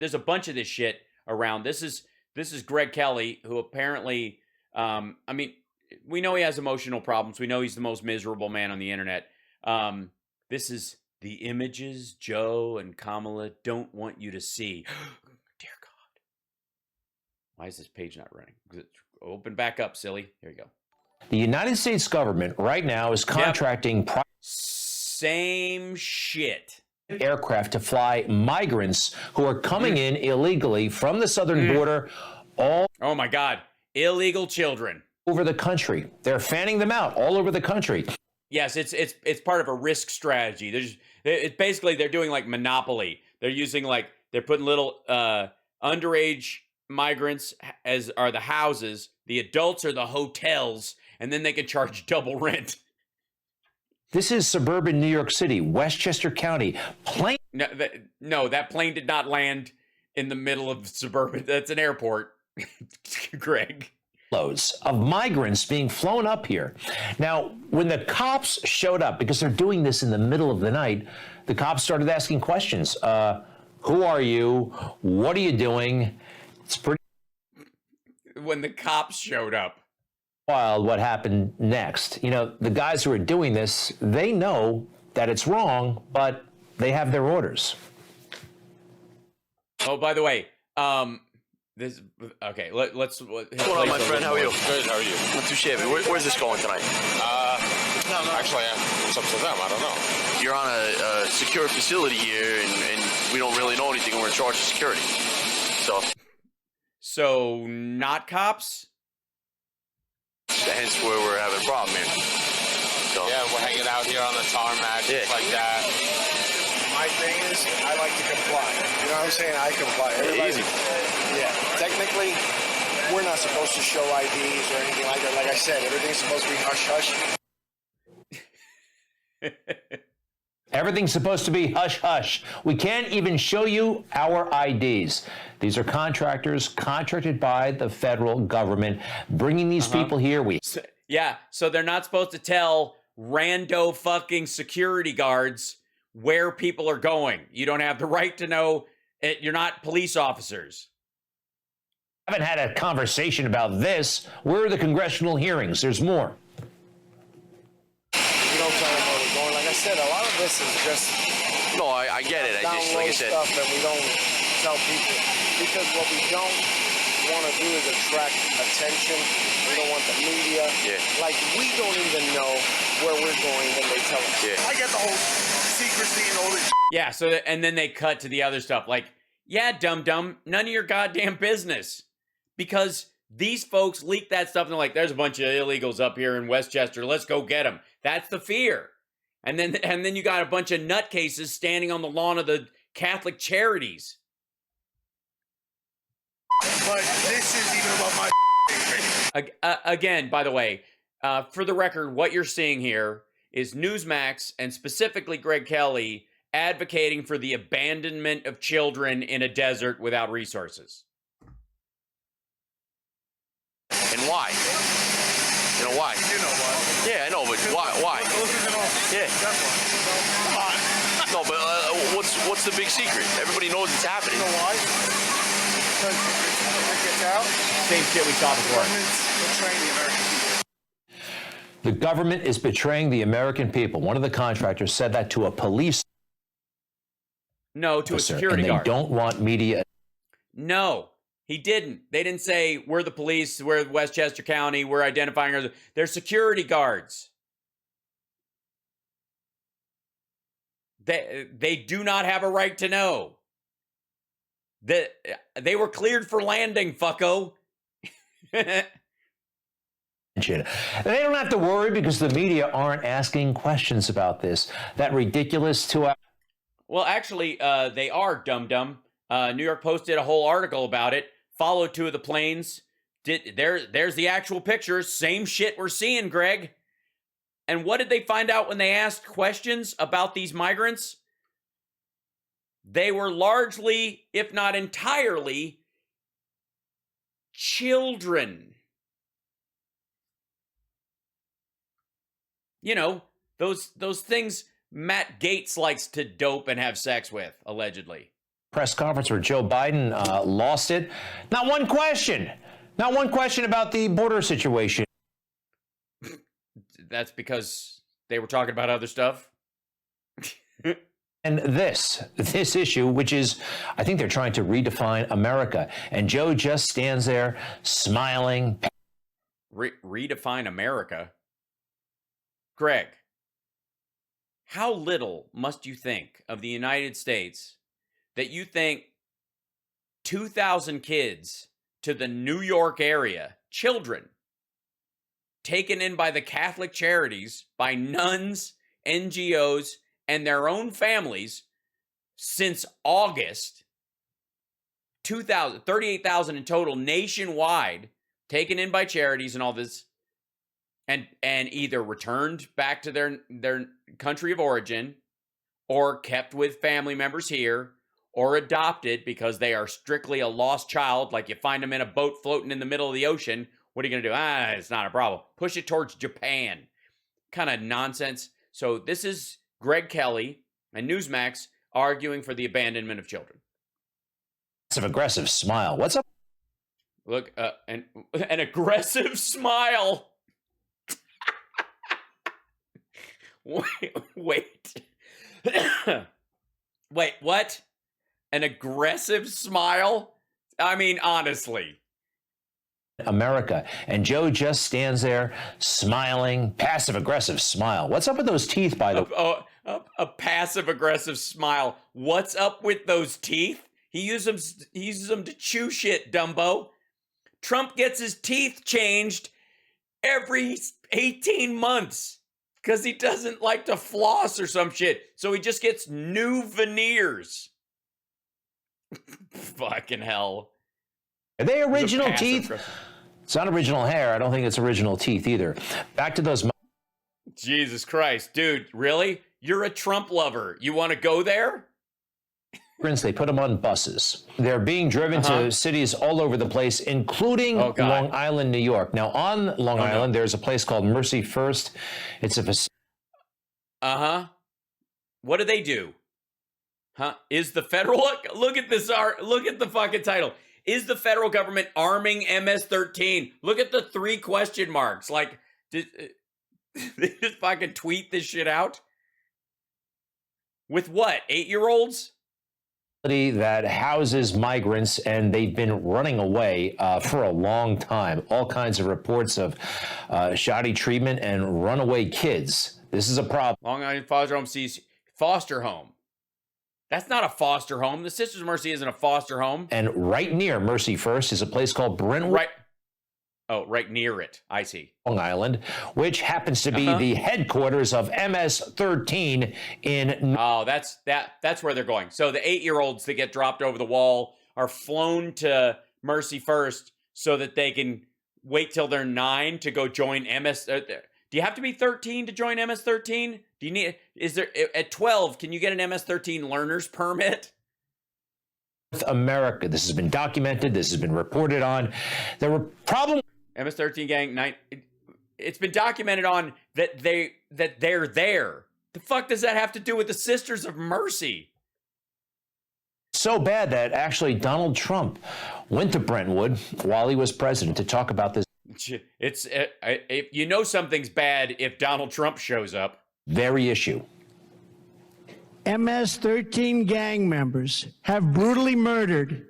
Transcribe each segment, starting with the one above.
there's a bunch of this shit around. This is Greg Kelly, who apparently, I mean, we know he has emotional problems. We know he's the most miserable man on the internet. This is the images Joe and Kamala don't want you to see. Dear God. Why is this page not running? Open back up, silly. Here you go. The United States government right now is contracting same shit. Aircraft to fly migrants who are coming in illegally from the southern border all oh my God, illegal children over the country. They're fanning them out all over the country. Yes, it's part of a risk strategy. It's basically they're doing like Monopoly. They're putting little underage migrants as are the houses, the adults are the hotels, and then they can charge double rent. This is suburban New York City, Westchester County. No, that plane did not land in the middle of suburban. That's an airport, Greg. Loads of migrants being flown up here. Now, when the cops showed up, because they're doing this in the middle of the night, the cops started asking questions. Who are you? What are you doing? It's pretty when the cops showed up. Wild what happened next. You know, the guys who are doing this, they know that it's wrong, but they have their orders. Oh, by the way, let's What's going on, my friend? How are you? Good, how are you? Not too shabby. Where's this going tonight? No, actually, it's up to them. I don't know. You're on a secure facility here, and we don't really know anything. We're in charge of security. So not cops? Hence where we're having a problem here. So. Yeah, we're hanging out here on the tarmac, like that. My thing is, I like to comply. You know what I'm saying? I comply. Easy. Yeah. Technically, we're not supposed to show IDs or anything like that. Like I said, everything's supposed to be hush-hush. Everything's supposed to be hush-hush. We can't even show you our IDs. These are contractors contracted by the federal government, bringing these people here. So they're not supposed to tell rando fucking security guards where people are going. You don't have the right to know. You're not police officers. I haven't had a conversation about this. Where are the congressional hearings? There's more. We don't tell them where we're going. Like I said, a lot of this is just... No, I get it. I just, like I said... stuff that we don't tell people. Because what we don't want to do is attract attention. We don't want the media. Yeah. Like, we don't even know where we're going when they tell us. Yeah. I get the whole secrecy and all this. Yeah, and then they cut to the other stuff. Like, yeah, dum-dum, none of your goddamn business. Because these folks leak that stuff and they're like, there's a bunch of illegals up here in Westchester. Let's go get them. That's the fear. And then you got a bunch of nutcases standing on the lawn of the Catholic Charities. But this is even about my... Again, by the way, for the record, what you're seeing here is Newsmax and specifically Greg Kelly advocating for the abandonment of children in a desert without resources. And why? You know why? You know why. Yeah, I know, but why? Yeah. That's why. Come on. No, but what's the big secret? Everybody knows it's happening. You know why? Because it gets out. Same shit we saw before. The government is betraying the American people. One of the contractors said that to a police... No, to a security guard. And they don't want media... No, he didn't. They didn't say, we're the police, we're Westchester County, we're identifying ourselves. They're security guards. They do not have a right to know. They were cleared for landing, fucko. They don't have to worry because the media aren't asking questions about this. That ridiculous 2 hours. Well, actually, they are, dum-dum. New York Post did a whole article about it. Followed 2 of the planes. There's the actual pictures. Same shit we're seeing, Greg. And what did they find out when they asked questions about these migrants? They were largely, if not entirely, children. You know, those things Matt Gaetz likes to dope and have sex with, allegedly. press conference where Joe Biden lost it. Not one question about the border situation. That's because they were talking about other stuff. And this issue, which is, I think they're trying to redefine America. And Joe just stands there smiling. Redefine America? Greg, how little must you think of the United States that you think 2,000 kids to the New York area, children, taken in by the Catholic Charities, by nuns, NGOs, and their own families since August, 38,000 in total nationwide, taken in by charities and all this, and either returned back to their country of origin, or kept with family members here, or adopted because they are strictly a lost child, like you find them in a boat floating in the middle of the ocean. What are you going to do? It's not a problem. Push it towards Japan. Kind of nonsense. So this is Greg Kelly and Newsmax arguing for the abandonment of children. It's an aggressive smile. What's up? Look, an aggressive smile. Wait. Wait, what? An aggressive smile? I mean, honestly. America. And Joe just stands there smiling, passive-aggressive smile. What's up with those teeth, by the way? A passive-aggressive smile. What's up with those teeth? He uses them to chew shit, Dumbo. Trump gets his teeth changed every 18 months because he doesn't like to floss or some shit. So he just gets new veneers. Fucking hell. Are they original teeth? It's not original hair. I don't think it's original teeth either. Back to those. Jesus Christ, dude, really? You're a Trump lover. You want to go there? They put them on buses. They're being driven to cities all over the place, including Long Island, New York. Now, on Long Island, there's a place called Mercy First. It's a facility. What do they do? Is the federal... Look at this art. Look at the fucking title. Is the federal government arming MS-13? Look at the 3 question marks. Like, they just fucking tweet this shit out? With what? 8-year-olds? That houses migrants, and they've been running away for a long time. All kinds of reports of shoddy treatment and runaway kids. This is a problem. Long Island Foster Home sees foster home. That's not a foster home. The Sisters of Mercy isn't a foster home. And right near Mercy First is a place called Brentwood. Right. Oh, right near it. I see. Long Island, which happens to be the headquarters of MS-13 in... Oh, that's where they're going. So the 8-year-olds that get dropped over the wall are flown to Mercy First so that they can wait till they're 9 to go join MS... Do you have to be 13 to join MS-13? Do you need... Is there... At 12, can you get an MS-13 learner's permit? With America. This has been documented. This has been reported on. There were problems... MS-13 gang, it's been documented on that they're there. The fuck does that have to do with the Sisters of Mercy? So bad that actually Donald Trump went to Brentwood while he was president to talk about this. It's you know something's bad if Donald Trump shows up. Very issue. MS-13 gang members have brutally murdered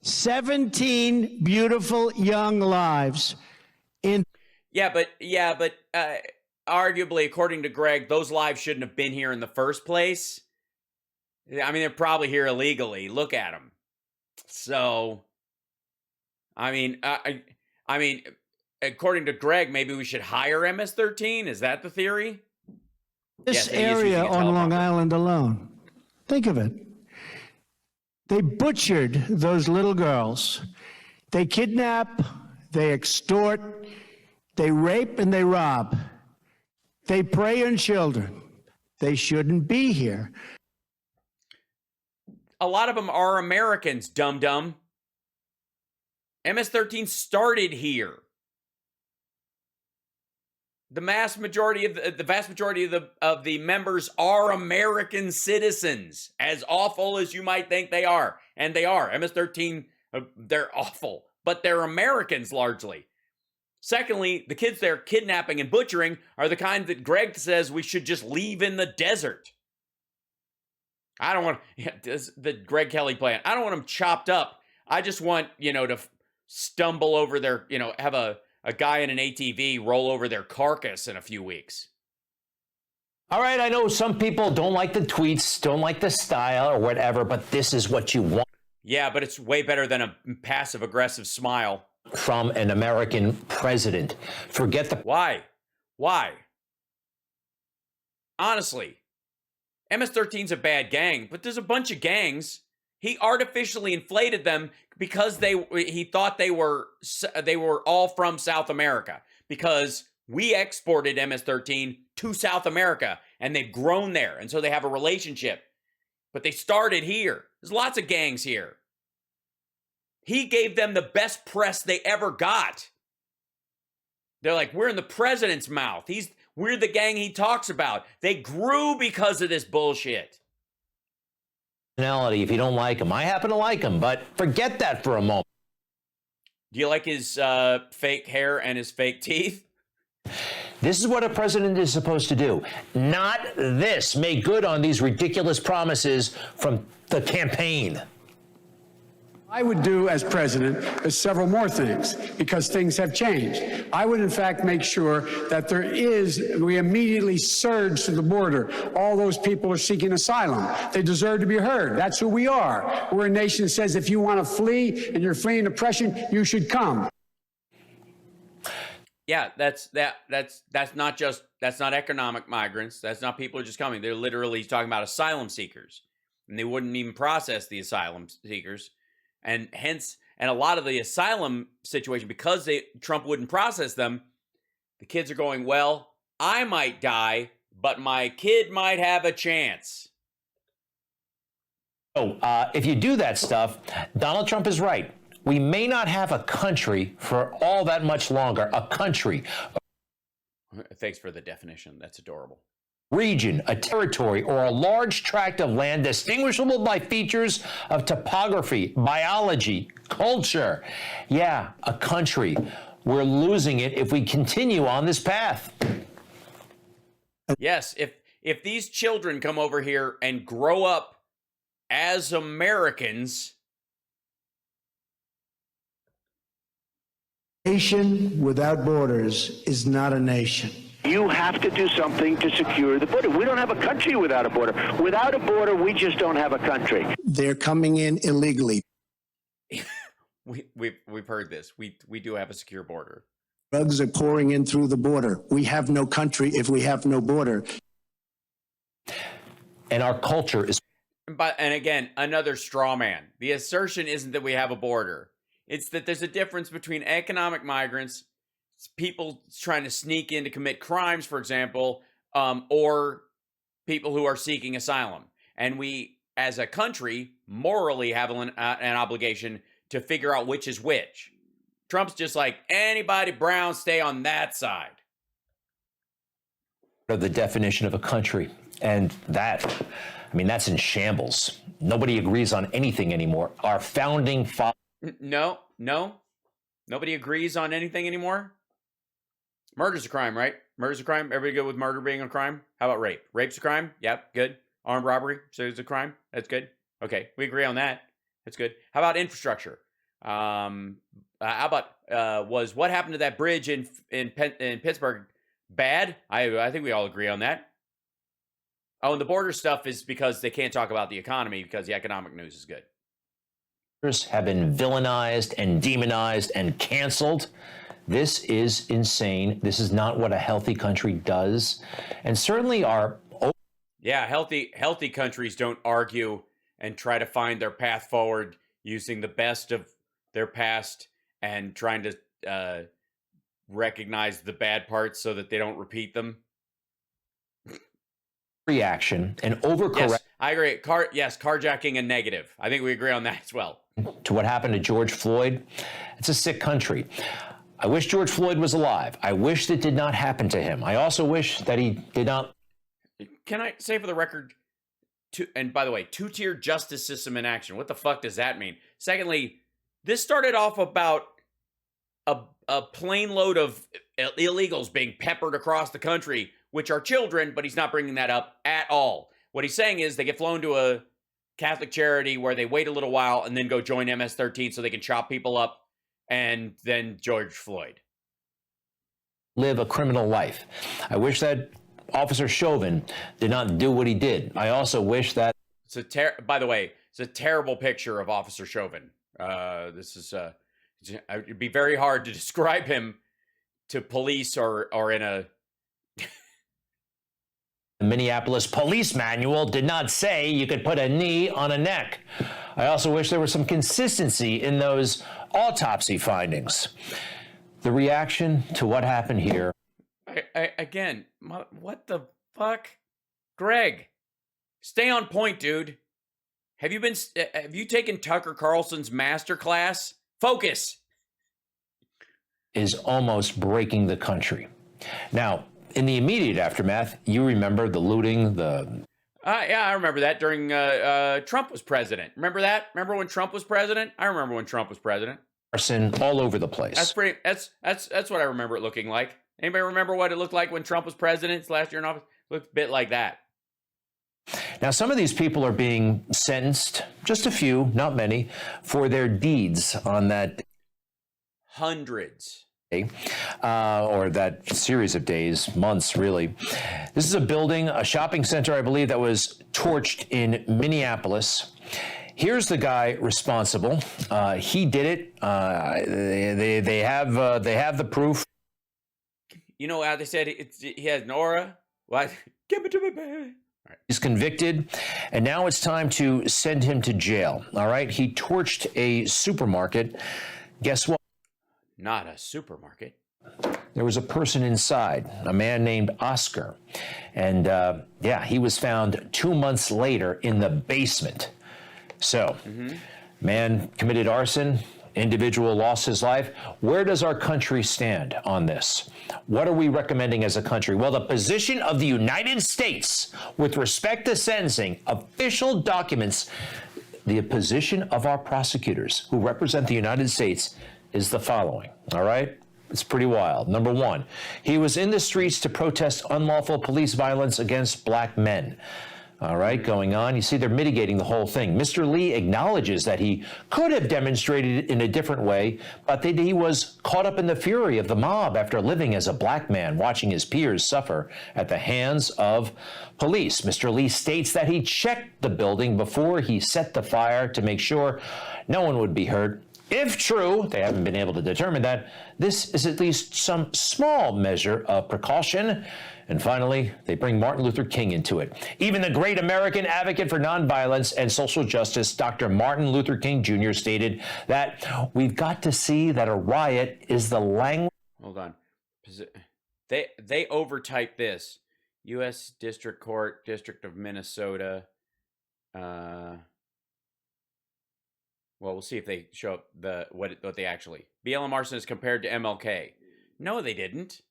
17 beautiful young lives in... Yeah, but arguably, according to Greg, those lives shouldn't have been here in the first place. I mean, they're probably here illegally. Look at them. So, I mean, according to Greg, maybe we should hire MS-13. Is that the theory? This area on Long Island alone. Think of it. They butchered those little girls. They kidnap, they extort, they rape, and they rob. They prey on children. They shouldn't be here. A lot of them are Americans, dum-dum. MS-13 started here. The vast majority of the members are American citizens, as awful as you might think they are. And they are. MS-13, they're awful, but they're Americans largely. Secondly, the kids they're kidnapping and butchering are the kind that Greg says we should just leave in the desert. I don't want the Greg Kelly plan. I don't want them chopped up. I just want, to stumble over their, have a guy in an ATV roll over their carcass in a few weeks. All right, I know some people don't like the tweets, don't like the style or whatever, but this is what you want. Yeah, but it's way better than a passive-aggressive smile. From an American president. Forget the... Why? Honestly, MS-13's a bad gang, but there's a bunch of gangs. He artificially inflated them because he thought they were all from South America, because we exported MS-13 to South America and they've grown there, and so they have a relationship. But they started here. There's lots of gangs here. He gave them the best press they ever got. They're like, we're in the president's mouth. We're the gang he talks about. They grew because of this bullshit. If you don't like him, I happen to like him, but forget that for a moment. Do you like his fake hair and his fake teeth? This is what a president is supposed to do. Not this. Make good on these ridiculous promises from the campaign. I would do as president is several more things, because things have changed. I would, in fact, make sure that we immediately surge to the border. All those people are seeking asylum. They deserve to be heard. That's who we are. We're a nation that says if you want to flee and you're fleeing oppression, you should come. Yeah, that's not economic migrants. That's not people who are just coming. They're literally talking about asylum seekers, and they wouldn't even process the asylum seekers. And hence, and a lot of the asylum situation, because Trump wouldn't process them, the kids are going, well, I might die, but my kid might have a chance. So, if you do that stuff, Donald Trump is right. We may not have a country for all that much longer. A country. Thanks for the definition. That's adorable. Region, a territory, or a large tract of land distinguishable by features of topography, biology, culture. Yeah, a country. We're losing it if we continue on this path. Yes, if these children come over here and grow up as Americans. Nation without borders is not a nation. You have to do something to secure the border. We don't have a country without a border. Without a border, we just don't have a country. They're coming in illegally. We've heard this. We do have a secure border. Drugs are pouring in through the border. We have no country if we have no border. And our culture is... And again, another straw man. The assertion isn't that we have a border. It's that there's a difference between economic migrants, people trying to sneak in to commit crimes, for example, or people who are seeking asylum. And we, as a country, morally have an obligation to figure out which is which. Trump's just like, anybody brown, stay on that side. The definition of a country. And that's in shambles. Nobody agrees on anything anymore. Our founding fathers... No. Nobody agrees on anything anymore? Murder's a crime, right? Murder's a crime? Everybody good with murder being a crime? How about rape? Rape's a crime? Yep, good. Armed robbery, so it's a crime? That's good. Okay, we agree on that. That's good. How about infrastructure? How about, was what happened to that bridge in Pittsburgh bad? I think we all agree on that. Oh, and the border stuff is because they can't talk about the economy because the economic news is good. Have been villainized and demonized and canceled. This is insane. This is not what a healthy country does. And certainly our... Yeah, healthy countries don't argue and try to find their path forward using the best of their past and trying to recognize the bad parts so that they don't repeat them. Reaction and overcorrect. Yes, I agree. Carjacking and negative. I think we agree on that as well. To what happened to George Floyd. It's a sick country. I wish George Floyd was alive. I wish that did not happen to him. I also wish that he did not. Can I say for the record, and by the way, two-tier justice system in action. What the fuck does that mean? Secondly, this started off about a plane load of illegals being peppered across the country, which are children, but he's not bringing that up at all. What he's saying is they get flown to a Catholic charity where they wait a little while and then go join MS-13 so they can chop people up, and then George Floyd. Live a criminal life. I wish that Officer Chauvin did not do what he did. I also wish that. By the way, it's a terrible picture of Officer Chauvin. It'd be very hard to describe him to police or in a. The Minneapolis police manual did not say you could put a knee on a neck. I also wish there was some consistency in those autopsy findings. The reaction to what happened here. Again, what the fuck? Greg, stay on point, dude. Have you taken Tucker Carlson's master class? Focus. Is almost breaking the country. Now, in the immediate aftermath, you remember the looting, the... Yeah, I remember that during Trump was president. Remember that? Remember when Trump was president? I remember when Trump was president. Arson all over the place. That's what I remember it looking like. Anybody remember what it looked like when Trump was president last year in office? It looked a bit like that. Now, some of these people are being sentenced, just a few, not many, for their deeds on that... Hundreds. Or that series of days, months, really. This is a building, a shopping center, I believe, that was torched in Minneapolis. Here's the guy responsible. He did it. They have the proof. You know how they said he has an aura? What? Give it to me, baby. Right. He's convicted, and now it's time to send him to jail. All right? He torched a supermarket. Guess what? Not a supermarket. There was a person inside, a man named Oscar. And he was found 2 months later in the basement. So, man committed arson, individual lost his life. Where does our country stand on this? What are we recommending as a country? Well, the position of the United States with respect to sentencing, official documents, the position of our prosecutors who represent the United States is the following, all right? It's pretty wild. Number one, he was in the streets to protest unlawful police violence against black men. All right, going on. You see, they're mitigating the whole thing. Mr. Lee acknowledges that he could have demonstrated it in a different way, but that he was caught up in the fury of the mob after living as a black man, watching his peers suffer at the hands of police. Mr. Lee states that he checked the building before he set the fire to make sure no one would be hurt. If true, they haven't been able to determine that, this is at least some small measure of precaution. And finally, they bring Martin Luther King into it. Even the great American advocate for nonviolence and social justice, Dr. Martin Luther King Jr., stated that we've got to see that a riot is the language. Hold on. They overtyped this. U.S. District Court, District of Minnesota. Well, we'll see if they show up what they actually. BLM arson is compared to MLK. No, they didn't.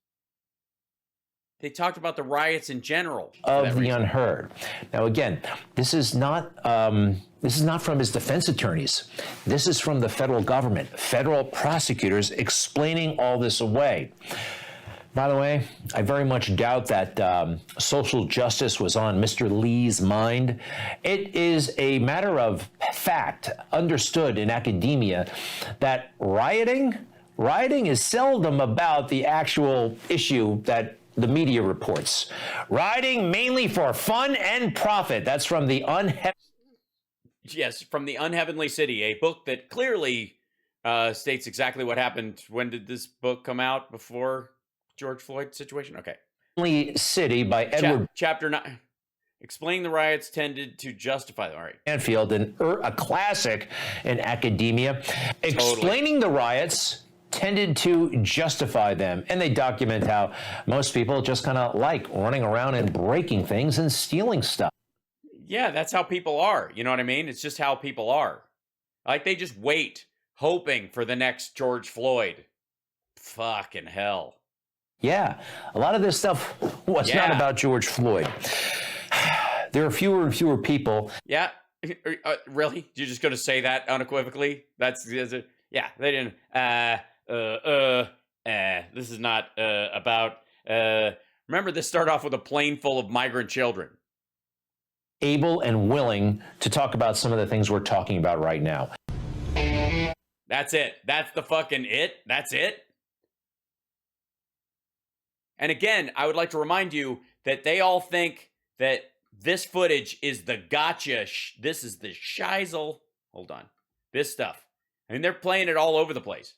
They talked about the riots in general. Of the unheard. Now, again, this is not from his defense attorneys. This is from the federal government, federal prosecutors explaining all this away. By the way, I very much doubt that social justice was on Mr. Lee's mind. It is a matter of fact, understood in academia, that rioting is seldom about the actual issue that the media reports. Rioting mainly for fun and profit. That's from the from the Unheavenly City, a book that clearly states exactly what happened. When did this book come out? Before George Floyd situation? Okay. City by Edward Chapter 9. Explaining the riots tended to justify them. All right. Anfield, a classic in academia. Explaining the riots tended to justify them. And they document how most people just kind of like running around and breaking things and stealing stuff. Yeah, that's how people are. You know what I mean? It's just how people are. Like, they just wait, hoping for the next George Floyd. Fucking hell. Yeah, a lot of this stuff was not about George Floyd. There are fewer and fewer people. Yeah. Really? You're just going to say that unequivocally? Yeah, they didn't. This is not about. Remember, this started off with a plane full of migrant children. Able and willing to talk about some of the things we're talking about right now. That's it. That's the fucking it. That's it. And again, I would like to remind you that they all think that this footage is the gotcha. This is the shizel. Hold on. This stuff. I mean, they're playing it all over the place.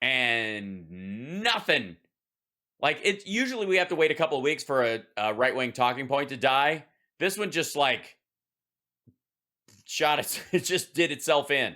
And nothing. Like, it's usually we have to wait a couple of weeks for a right-wing talking point to die. This one just, like, shot it. It just did itself in.